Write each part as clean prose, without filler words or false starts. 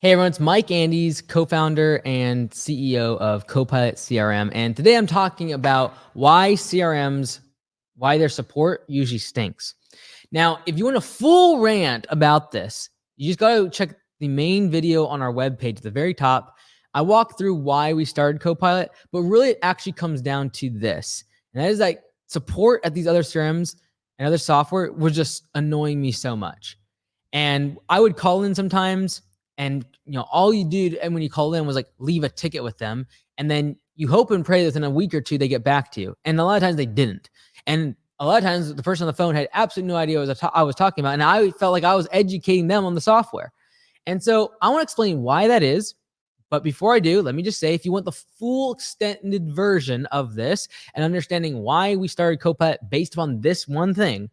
Hey everyone, it's Mike Andes, co-founder and CEO of CopilotCRM. And today I'm talking about why their support usually stinks. Now, if you want a full rant about this, you just got to check the main video on our webpage at the very top. I walk through why we started Copilot, but really it actually comes down to this. And that is like support at these other CRMs and other software was just annoying me so much. And I would call in sometimes, and all you do and when you call in was like leave a ticket with them, and then you hope and pray that within a week or two they get back to you. And a lot of times they didn't. And a lot of times the person on the phone had absolutely no idea what I was talking about, and I felt like I was educating them on the software. And so I want to explain why that is. But before I do, let me just say, if you want the full extended version of this and understanding why we started Copilot based upon this one thing,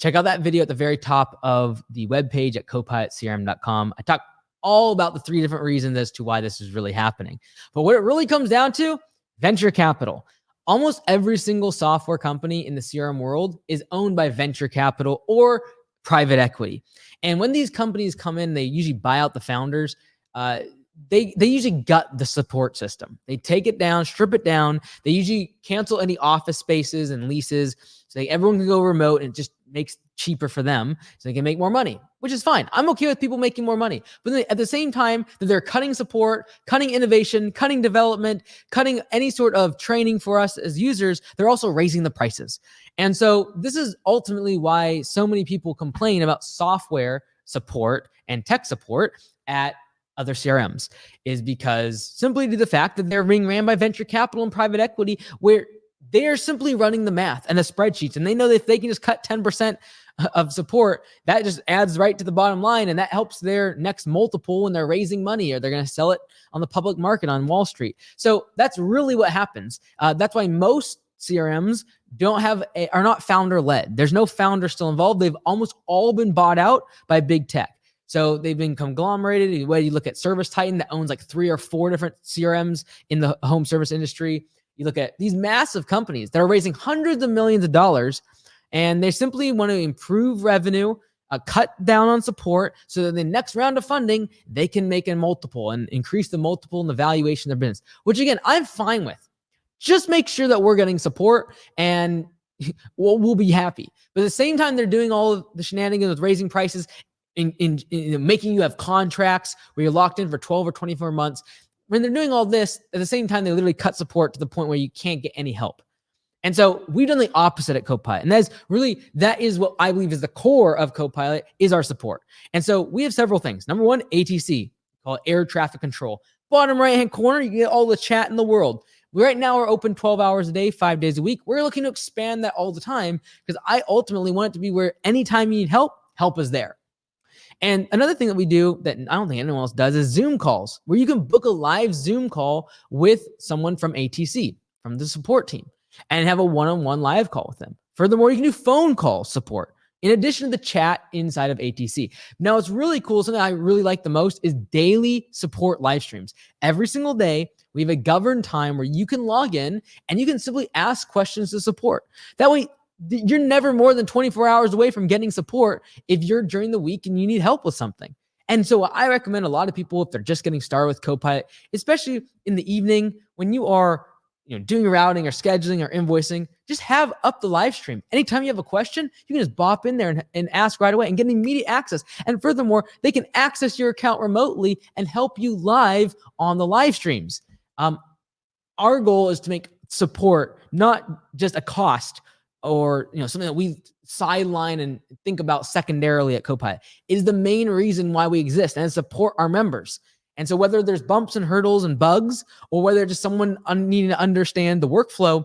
check out that video at the very top of the webpage at CopilotCRM.com. I talk all about the 3 different reasons as to why this is really happening. But what it really comes down to, venture capital. Almost every single software company in the CRM world is owned by venture capital or private equity. And when these companies come in, they usually buy out the founders. They usually gut the support system. They take it down, strip it down. They usually cancel any office spaces and leases so everyone can go remote, and it just makes cheaper for them so they can make more money, which is fine. I'm okay with people making more money. But then at the same time that they're cutting support, cutting innovation, cutting development, cutting any sort of training for us as users, they're also raising the prices. And so this is ultimately why so many people complain about software support and tech support at other CRMs, is because simply due to the fact that they're being ran by venture capital and private equity, where they're simply running the math and the spreadsheets, and they know that if they can just cut 10% of support, that just adds right to the bottom line, and that helps their next multiple when they're raising money or they're going to sell it on the public market on Wall Street. So that's really what happens. That's why most CRMs are not founder-led. There's no founder still involved. They've almost all been bought out by big tech. So they've been conglomerated. Whether you look at ServiceTitan that owns like 3 or 4 different CRMs in the home service industry. You look at these massive companies that are raising hundreds of millions of dollars, and they simply want to improve revenue, cut down on support, so that the next round of funding, they can make a multiple and increase the multiple and the valuation of their business, which again, I'm fine with. Just make sure that we're getting support and we'll be happy. But at the same time, they're doing all of the shenanigans with raising prices, in making you have contracts where you're locked in for 12 or 24 months. When they're doing all this, at the same time, they literally cut support to the point where you can't get any help. And so we've done the opposite at Copilot. And that is what I believe is the core of Copilot, is our support. And so we have several things. Number 1, ATC, called air traffic control. Bottom right-hand corner, you get all the chat in the world. Right now, we're open 12 hours a day, 5 days a week. We're looking to expand that all the time, because I ultimately want it to be where anytime you need help is there. And another thing that we do that I don't think anyone else does is Zoom calls, where you can book a live Zoom call with someone from ATC, from the support team, and have a one-on-one live call with them. Furthermore, you can do phone call support in addition to the chat inside of ATC. Now, it's really cool. Something I really like the most is daily support live streams. Every single day, we have a governed time where you can log in and you can simply ask questions to support. That way, you're never more than 24 hours away from getting support if you're during the week and you need help with something. And so I recommend a lot of people, if they're just getting started with Copilot, especially in the evening when you are doing routing or scheduling or invoicing, just have up the live stream. Anytime you have a question, you can just bop in there and ask right away and get immediate access. And furthermore, they can access your account remotely and help you live on the live streams. Our goal is to make support not just a cost or something that we sideline and think about secondarily at Copilot. It is the main reason why we exist, and support our members. And so whether there's bumps and hurdles and bugs, or whether just someone needing to understand the workflow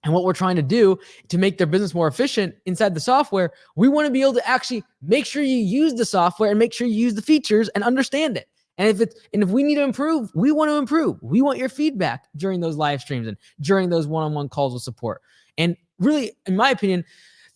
and what we're trying to do to make their business more efficient inside the software, we want to be able to actually make sure you use the software and make sure you use the features and understand it. And if we need to improve, we want to improve. We want your feedback during those live streams and during those one-on-one calls with support. And really, in my opinion,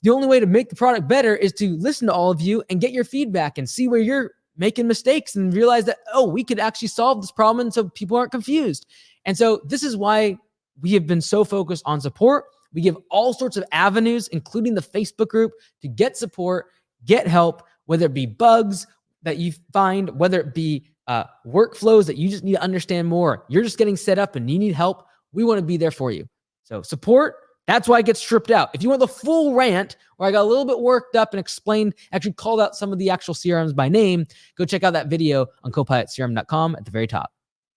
the only way to make the product better is to listen to all of you and get your feedback and see where you're making mistakes and realize that, we could actually solve this problem so people aren't confused. And so this is why we have been so focused on support. We give all sorts of avenues, including the Facebook group, to get support, get help, whether it be bugs that you find, whether it be workflows that you just need to understand more, you're just getting set up and you need help, we want to be there for you. So support, that's why it gets stripped out. If you want the full rant where I got a little bit worked up and explained, actually called out some of the actual CRMs by name, go check out that video on CopilotCRM.com at the very top.